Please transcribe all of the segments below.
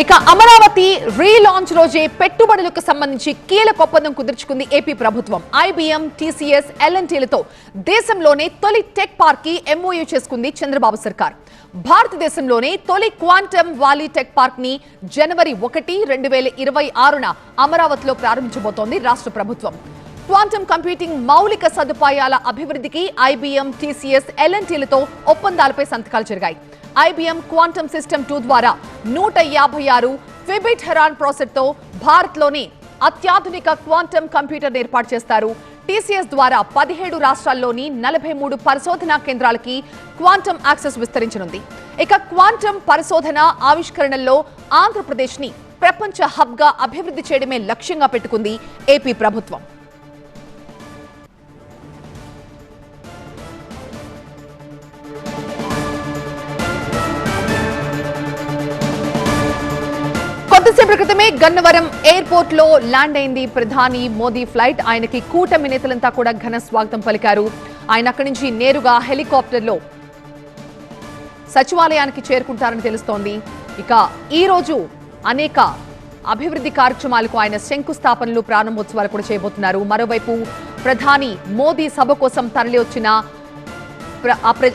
ఇక అమరావతి రీలాంచ్ రోజే పెట్టుబడులకు సంబంధించి కీలక ఒప్పందం కుదుర్చుకుంది ఏపీ ప్రభుత్వం. ఐబీఎం, టీసీఎస్, ఎల్ఎన్టీలతో దేశంలోనే తొలి టెక్ పార్క్ కి ఎంఓయూ చేసుకుంది చంద్రబాబు సర్కార్. భారతదేశంలోనే తొలి క్వాంటమ్ వాలీ టెక్ పార్క్ ని జనవరి 1, 2026న అమరావతిలో ప్రారంభించబోతోంది రాష్ట్ర ప్రభుత్వం. క్వాంటమ్ కంప్యూటింగ్ మౌలిక సదుపాయాల అభివృద్ధికి ఐబీఎం, టీసీఎస్, ఎల్ఎన్టీలతో ఒప్పందాలపై సంతకాలు జరిగాయి. IBM క్వాంటమ్ సిస్టమ్ 2 ద్వారా 156 ఫిబిట్ హెరాన్ ప్రాసెసర్తో భారత్లోని అత్యాధునిక క్వాంటమ్ కంప్యూటర్ ఏర్పాటు చేస్తారు. టీసీఎస్ ద్వారా 17 రాష్ట్రాల్లోని 43 పరిశోధనా కేంద్రాలకి క్వాంటమ్ యాక్సెస్ విస్తరించనుంది. ఇక క్వాంటమ్ పరిశోధన ఆవిష్కరణల్లో ఆంధ్రప్రదేశ్ని ప్రపంచ హబ్గా అభివృద్ధి చేయడమే లక్ష్యంగా పెట్టుకుంది ఏపీ ప్రభుత్వం. కొద్దిసేపటి క్రితమే గన్నవరం ఎయిర్పోర్ట్ లో ల్యాండ్ అయింది ప్రధాని మోదీ ఫ్లైట్. ఆయనకి కూటమి నేతలంతా కూడా ఘన స్వాగతం పలికారు. ఆయన అక్కడి నుంచి నేరుగా హెలికాప్టర్లో సచివాలయానికి చేరుకుంటారని తెలుస్తోంది. ఇక ఈ రోజు అనేక అభివృద్ధి కార్యక్రమాలకు ఆయన శంకుస్థాపనలు, ప్రారంభోత్సవాలు కూడా చేయబోతున్నారు. మరోవైపు ప్రధాని మోదీ సభ కోసం తరలి వచ్చిన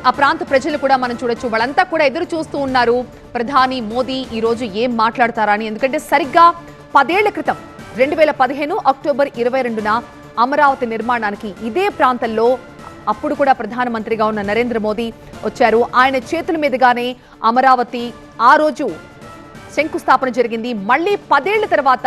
ఆ ప్రాంత ప్రజలు కూడా మనం చూడొచ్చు. వాళ్ళంతా కూడా ఎదురు చూస్తూ ఉన్నారు ప్రధాని మోదీ ఈ రోజు ఏం మాట్లాడతారని. ఎందుకంటే సరిగ్గా 10 ఏళ్ల క్రితం 2015 అక్టోబర్ 22న అమరావతి నిర్మాణానికి ఇదే ప్రాంతంలో అప్పుడు కూడా ప్రధానమంత్రిగా ఉన్న నరేంద్ర మోదీ వచ్చారు. ఆయన చేతుల మీదుగానే అమరావతి ఆ రోజు శంకుస్థాపన జరిగింది. మళ్ళీ 10 ఏళ్ల తర్వాత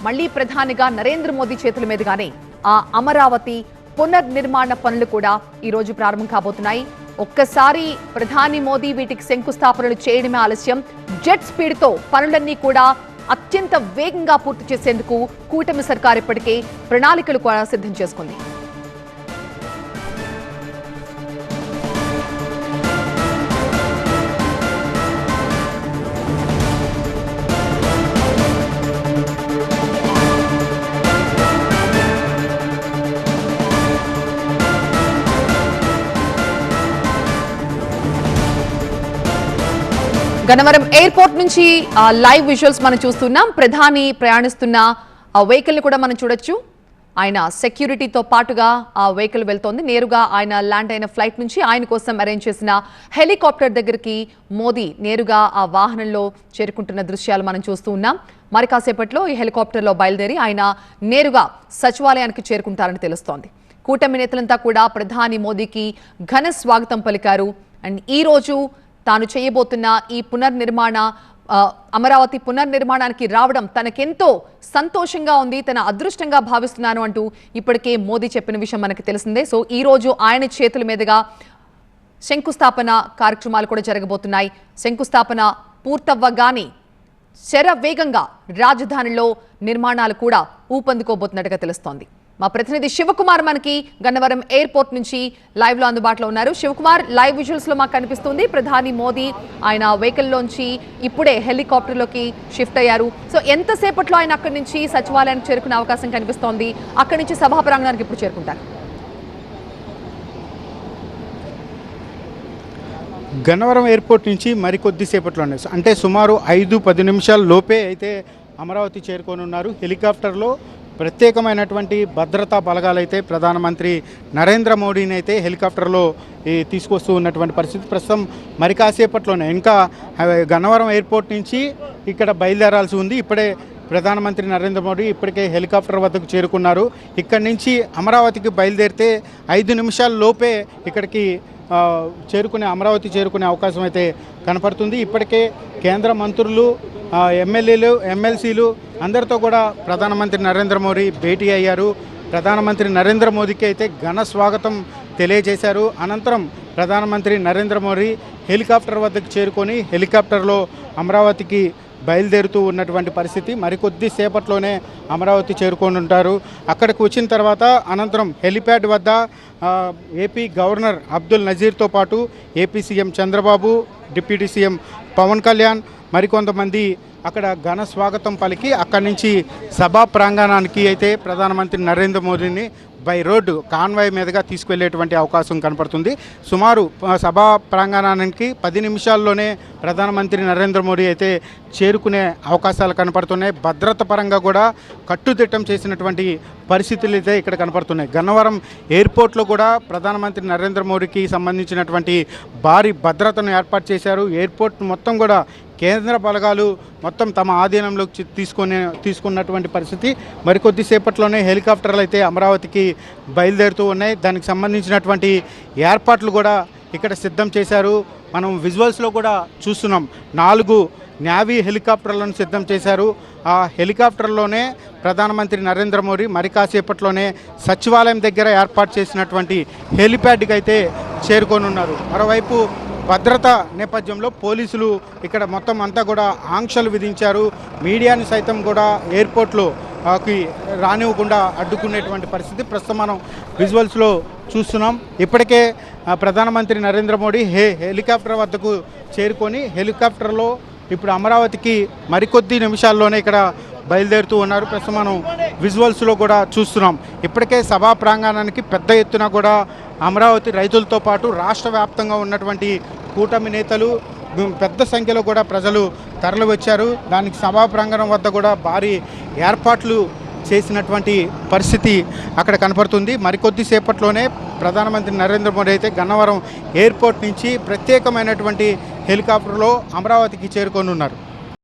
మళ్ళీ ప్రధానిగా నరేంద్ర మోదీ చేతుల మీదుగానే ఆ అమరావతి పునర్నిర్మాణ పనులు కూడా ఈ రోజు ప్రారంభం కాబోతున్నాయి. ఒక్కసారి ప్రధాని మోదీ వీటికి శంకుస్థాపనలు చేయడమే ఆలస్యం. జెట్ స్పీడ్ తో పనులన్నీ కూడా అత్యంత వేగంగా పూర్తి చేసేందుకు కూటమి సర్కార్ ఇప్పటికే ప్రణాళికలు కూడా సిద్ధం చేసుకుంది. గన్నవరం ఎయిర్పోర్ట్ నుంచి లైవ్ విజువల్స్ మనం చూస్తున్నాం. ప్రధాని ప్రయాణిస్తున్న ఆ వెహికల్ ని కూడా మనం చూడొచ్చు. ఆయన సెక్యూరిటీతో పాటుగా ఆ వెహికల్ వెళ్తోంది. నేరుగా ఆయన ల్యాండ్ అయిన ఫ్లైట్ నుంచి ఆయన కోసం అరేంజ్ చేసిన హెలికాప్టర్ దగ్గరికి మోదీ నేరుగా ఆ వాహనంలో చేరుకుంటున్న దృశ్యాలు మనం చూస్తూ ఉన్నాం. మరి కాసేపట్లో ఈ హెలికాప్టర్లో బయలుదేరి ఆయన నేరుగా సచివాలయానికి చేరుకుంటారని తెలుస్తోంది. కూటమి నేతలంతా కూడా ప్రధాని మోదీకి ఘన స్వాగతం పలికారు. అండ్ ఈ రోజు తాను చేయబోతున్న ఈ అమరావతి పునర్నిర్మాణానికి రావడం తనకెంతో సంతోషంగా ఉంది, తన అదృష్టంగా భావిస్తున్నాను అంటూ ఇప్పటికే మోదీ చెప్పిన విషయం మనకు తెలిసిందే. సో ఈ రోజు ఆయన చేతుల మీదుగా శంకుస్థాపన కార్యక్రమాలు కూడా జరగబోతున్నాయి. శంకుస్థాపన పూర్తవ్వగానే శరవేగంగా రాజధానిలో నిర్మాణాలు కూడా ఊపందుకోబోతున్నట్టుగా తెలుస్తోంది. మా ప్రతినిధి శివకుమార్ మనకి గన్నవరం ఎయిర్పోర్ట్ నుంచి లైవ్ లో అందుబాటులో ఉన్నారు. శివకుమార్, లైవ్ విజువల్స్ లో మాకు కనిపిస్తుంది ప్రధాని మోదీ ఆయన వెహికల్ లోంచి ఇప్పుడే హెలికాప్టర్ లోకి షిఫ్ట్ అయ్యారు. సో ఎంతసేపట్లో ఆయన అక్కడి నుంచి సచివాలయానికి చేరుకునే అవకాశం కనిపిస్తోంది? అక్కడి నుంచి సభా ప్రాంగణానికి ఇప్పుడు చేరుకుంటారు? గన్నవరం ఎయిర్పోర్ట్ నుంచి మరికొద్దిసేపట్లోనే అంటే సుమారు 5-10 నిమిషాల లోపే అయితే అమరావతి చేరుకోనున్నారు. హెలికాప్టర్లో ప్రత్యేకమైనటువంటి భద్రతా బలగాలైతే ప్రధానమంత్రి నరేంద్ర మోడీని అయితే హెలికాప్టర్లో తీసుకొస్తూ ఉన్నటువంటి పరిస్థితి. ప్రస్తుతం మరి కాసేపట్లోనే ఇంకా గన్నవరం ఎయిర్పోర్ట్ నుంచి ఇక్కడ బయలుదేరాల్సి ఉంది. ఇప్పుడే ప్రధానమంత్రి నరేంద్ర మోడీ ఇప్పటికే హెలికాప్టర్ వద్దకు చేరుకున్నారు. ఇక్కడి నుంచి అమరావతికి బయలుదేరితే 5 నిమిషాల లోపే ఇక్కడికి అమరావతి చేరుకునే అవకాశం అయితే కనపడుతుంది. ఇప్పటికే కేంద్ర మంత్రులు, ఎమ్మెల్యేలు, ఎమ్మెల్సీలు అందరితో కూడా ప్రధానమంత్రి నరేంద్ర మోడీ భేటీ అయ్యారు. ప్రధానమంత్రి నరేంద్ర మోదీకి అయితే ఘన స్వాగతం తెలియజేశారు. అనంతరం ప్రధానమంత్రి నరేంద్ర మోడీ హెలికాప్టర్ వద్దకు చేరుకొని హెలికాప్టర్లో అమరావతికి బయలుదేరుతూ ఉన్నటువంటి పరిస్థితి. మరికొద్ది సేపట్లోనే అమరావతి చేరుకొని ఉంటారు. అక్కడికి వచ్చిన తర్వాత అనంతరం హెలిప్యాడ్ వద్ద ఏపీ గవర్నర్ అబ్దుల్ నజీర్తో పాటు AP CM Chandrababu, deputy CM Pawan Kalyan, మరికొంతమంది అక్కడ ఘన స్వాగతం పలికి అక్కడి నుంచి సభా ప్రాంగణానికి అయితే ప్రధానమంత్రి నరేంద్ర మోదీని బై రోడ్డు కాన్వాయ్ మీదుగా తీసుకువెళ్ళేటువంటి అవకాశం కనపడుతుంది. సుమారు సభా ప్రాంగణానికి 10 నిమిషాల్లోనే ప్రధానమంత్రి నరేంద్ర మోడీ అయితే చేరుకునే అవకాశాలు కనపడుతున్నాయి. భద్రత పరంగా కూడా కట్టుదిట్టం చేసినటువంటి పరిస్థితులు అయితే ఇక్కడ కనపడుతున్నాయి. గన్నవరం ఎయిర్పోర్ట్లో కూడా ప్రధానమంత్రి నరేంద్ర మోడీకి సంబంధించినటువంటి భారీ భద్రతను ఏర్పాటు చేశారు. ఎయిర్పోర్ట్ మొత్తం కూడా కేంద్ర బలగాలు మొత్తం తమ ఆధీనంలోకి తీసుకున్నటువంటి పరిస్థితి. మరికొద్దిసేపట్లోనే హెలికాప్టర్లు అయితే అమరావతికి బయలుదేరుతూ ఉన్నాయి. దానికి సంబంధించినటువంటి ఏర్పాట్లు కూడా ఇక్కడ సిద్ధం చేశారు. మనం విజువల్స్లో కూడా చూస్తున్నాం. 4 నేవీ హెలికాప్టర్లను సిద్ధం చేశారు. ఆ హెలికాప్టర్లోనే ప్రధానమంత్రి నరేంద్ర మోడీ మరి కాసేపట్లోనే సచివాలయం దగ్గర ఏర్పాటు చేసినటువంటి హెలిప్యాడ్కి అయితే చేరుకోనున్నారు. మరోవైపు భద్రత నేపథ్యంలో పోలీసులు ఇక్కడ మొత్తం అంతా కూడా ఆంక్షలు విధించారు. మీడియాని సైతం కూడా ఎయిర్పోర్ట్లోకి రానివ్వకుండా అడ్డుకునేటువంటి పరిస్థితి ప్రస్తుతం మనం విజువల్స్లో చూస్తున్నాం. ఇప్పటికే ప్రధానమంత్రి నరేంద్ర మోడీ హెలికాప్టర్ వద్దకు చేరుకొని హెలికాప్టర్లో ఇప్పుడు అమరావతికి మరికొద్ది నిమిషాల్లోనే ఇక్కడ బయలుదేరుతూ ఉన్నారు. ప్రస్తుతం మనం విజువల్స్లో కూడా చూస్తున్నాం. ఇప్పటికే సభా ప్రాంగణానికి పెద్ద ఎత్తున కూడా అమరావతి రైతులతో పాటు రాష్ట్ర వ్యాప్తంగా ఉన్నటువంటి కూటమి నేతలు పెద్ద సంఖ్యలో కూడా ప్రజలు తరలి వచ్చారు. దానికి సభా ప్రాంగణం వద్ద కూడా భారీ ఏర్పాట్లు చేసినటువంటి పరిస్థితి అక్కడ కనపడుతుంది. మరికొద్ది సేపట్లోనే ప్రధానమంత్రి నరేంద్ర మోడీ అయితే గన్నవరం ఎయిర్పోర్ట్ నుంచి ప్రత్యేకమైనటువంటి హెలికాప్టర్లో అమరావతికి చేరుకోనున్నారు.